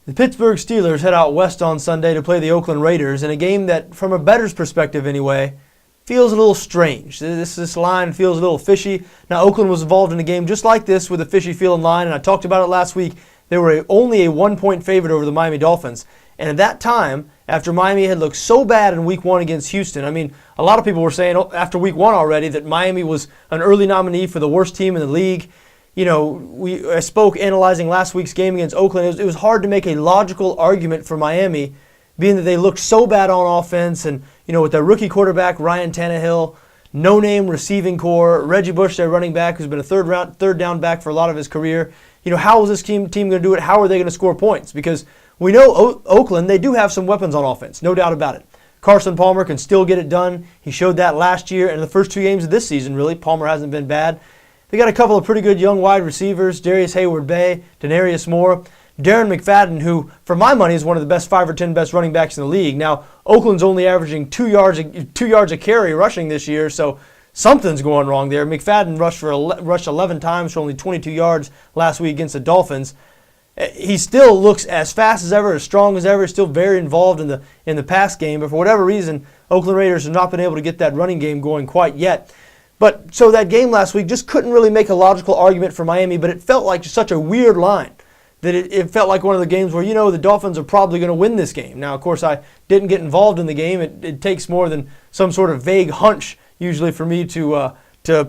The Pittsburgh Steelers head out west on Sunday to play the Oakland Raiders in a game that, from a bettor's perspective anyway, feels a little strange. This line feels a little fishy. Now, Oakland was involved in a game just like this with a fishy feeling line, and I talked about it last week. They were only a 1-point favorite over the Miami Dolphins. And at that time, after Miami had looked so bad in Week 1 against Houston, I mean, a lot of people were saying after Week 1 already that Miami was an early nominee for the worst team in the league. You know, I spoke analyzing last week's game against Oakland. It was hard to make a logical argument for Miami, being that they looked so bad on offense, and with their rookie quarterback Ryan Tannehill, no-name receiving core, Reggie Bush, their running back, who's been a third down back for a lot of his career. How is this team going to do it? How are they going to score points? Because we know Oakland, they do have some weapons on offense, no doubt about it. Carson Palmer can still get it done. He showed that last year, and in the first 2 games of this season, really, Palmer hasn't been bad. They got a couple of pretty good young wide receivers, Darius Hayward-Bay, Denarius Moore, Darren McFadden, who, for my money, is one of the best 5 or 10 best running backs in the league. Now, Oakland's only averaging 2 yards a carry rushing this year, so something's going wrong there. McFadden rushed 11 times for only 22 yards last week against the Dolphins. He still looks as fast as ever, as strong as ever, still very involved in the pass game, but for whatever reason, Oakland Raiders have not been able to get that running game going quite yet. But so that game last week just couldn't really make a logical argument for Miami, but it felt like such a weird line that it felt like one of the games where, the Dolphins are probably going to win this game. Now, of course, I didn't get involved in the game. It takes more than some sort of vague hunch usually for me to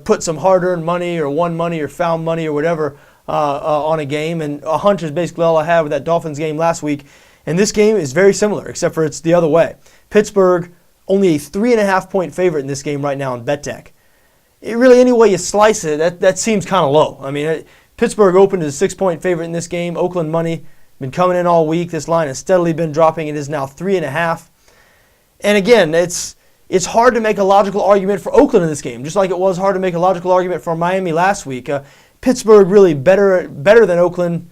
put some hard-earned money or won money or found money or whatever on a game. And a hunch is basically all I had with that Dolphins game last week. And this game is very similar, except for it's the other way. Pittsburgh, only a 3.5-point favorite in this game right now in BETDAQ. Really, any way you slice it, that seems kind of low. I mean, Pittsburgh opened as a 6-point favorite in this game. Oakland money been coming in all week. This line has steadily been dropping. It is now 3.5. And again, it's hard to make a logical argument for Oakland in this game, just like it was hard to make a logical argument for Miami last week. Pittsburgh really better than Oakland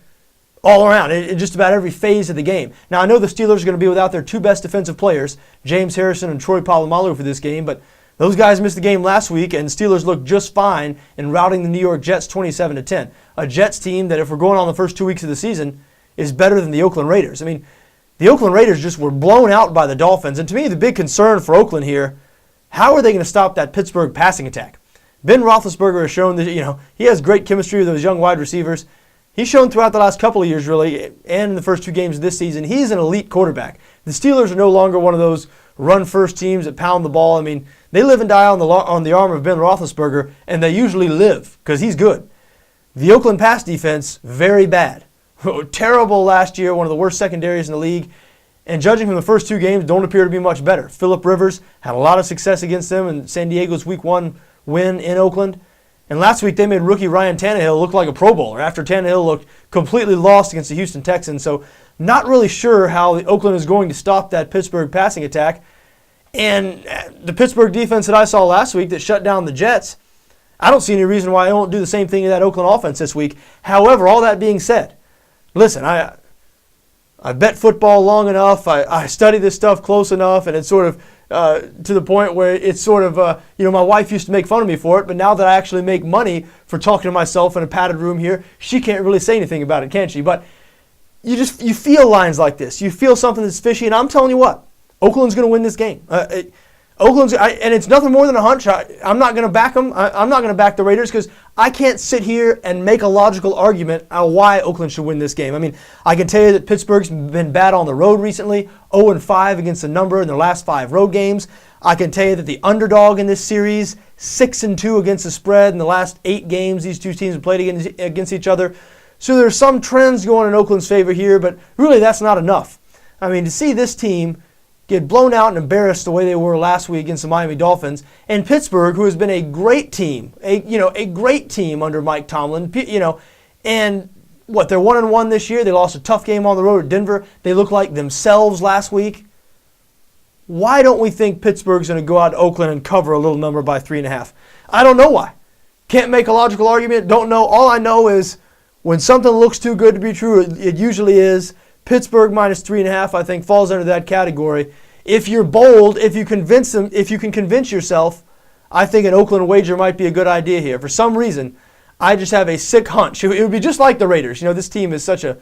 all around, in just about every phase of the game. Now, I know the Steelers are going to be without their 2 best defensive players, James Harrison and Troy Polamalu, for this game, but those guys missed the game last week, and Steelers looked just fine in routing the New York Jets 27-10. A Jets team that, if we're going on the first 2 weeks of the season, is better than the Oakland Raiders. I mean, the Oakland Raiders just were blown out by the Dolphins, and to me, the big concern for Oakland here, how are they going to stop that Pittsburgh passing attack? Ben Roethlisberger has shown that, he has great chemistry with those young wide receivers. He's shown throughout the last couple of years, really, and in the first 2 games of this season, he's an elite quarterback. The Steelers are no longer one of those run-first teams that pound the ball. I mean, they live and die on the arm of Ben Roethlisberger, and they usually live because he's good. The Oakland pass defense, very bad. Terrible last year, one of the worst secondaries in the league. And judging from the first 2 games, don't appear to be much better. Phillip Rivers had a lot of success against them in San Diego's Week 1 win in Oakland. And last week, they made rookie Ryan Tannehill look like a Pro Bowler after Tannehill looked completely lost against the Houston Texans. So not really sure how Oakland is going to stop that Pittsburgh passing attack. And the Pittsburgh defense that I saw last week that shut down the Jets, I don't see any reason why I won't do the same thing to that Oakland offense this week. However, all that being said, listen, I bet football long enough, I study this stuff close enough, and it's sort of to the point where it's sort of, my wife used to make fun of me for it, but now that I actually make money for talking to myself in a padded room here, she can't really say anything about it, can she? But you feel lines like this. You feel something that's fishy, and I'm telling you what, Oakland's going to win this game. And it's nothing more than a hunch. I'm not going to back them. I'm not going to back the Raiders because I can't sit here and make a logical argument on why Oakland should win this game. I mean, I can tell you that Pittsburgh's been bad on the road recently, 0-5 against the number in their last 5 road games. I can tell you that the underdog in this series, 6-2 against the spread in the last 8 games these 2 teams have played against each other. So there's some trends going in Oakland's favor here, but really that's not enough. I mean, to see this team get blown out and embarrassed the way they were last week against the Miami Dolphins, and Pittsburgh, who has been a great team, a great team under Mike Tomlin, and what, they're 1-1 this year. They lost a tough game on the road at Denver. They look like themselves last week. Why don't we think Pittsburgh's going to go out to Oakland and cover a little number by 3.5? I don't know why. Can't make a logical argument. Don't know. All I know is when something looks too good to be true, it usually is. Pittsburgh minus 3.5, I think, falls under that category. If you're bold, if you can convince yourself, I think an Oakland wager might be a good idea here. For some reason, I just have a sick hunch. It would be just like the Raiders. This team is such a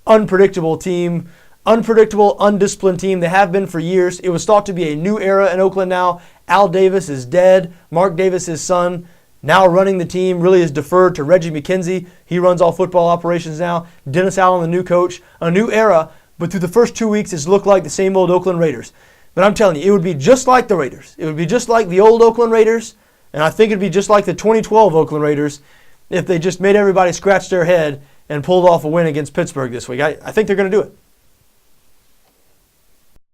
unpredictable team, unpredictable, undisciplined team. They have been for years. It was thought to be a new era in Oakland now. Al Davis is dead. Mark Davis, his son, now running the team, really is deferred to Reggie McKenzie. He runs all football operations now. Dennis Allen, the new coach. A new era, but through the first 2 weeks, it's looked like the same old Oakland Raiders. But I'm telling you, it would be just like the Raiders. It would be just like the old Oakland Raiders, and I think it would be just like the 2012 Oakland Raiders if they just made everybody scratch their head and pulled off a win against Pittsburgh this week. I think they're going to do it.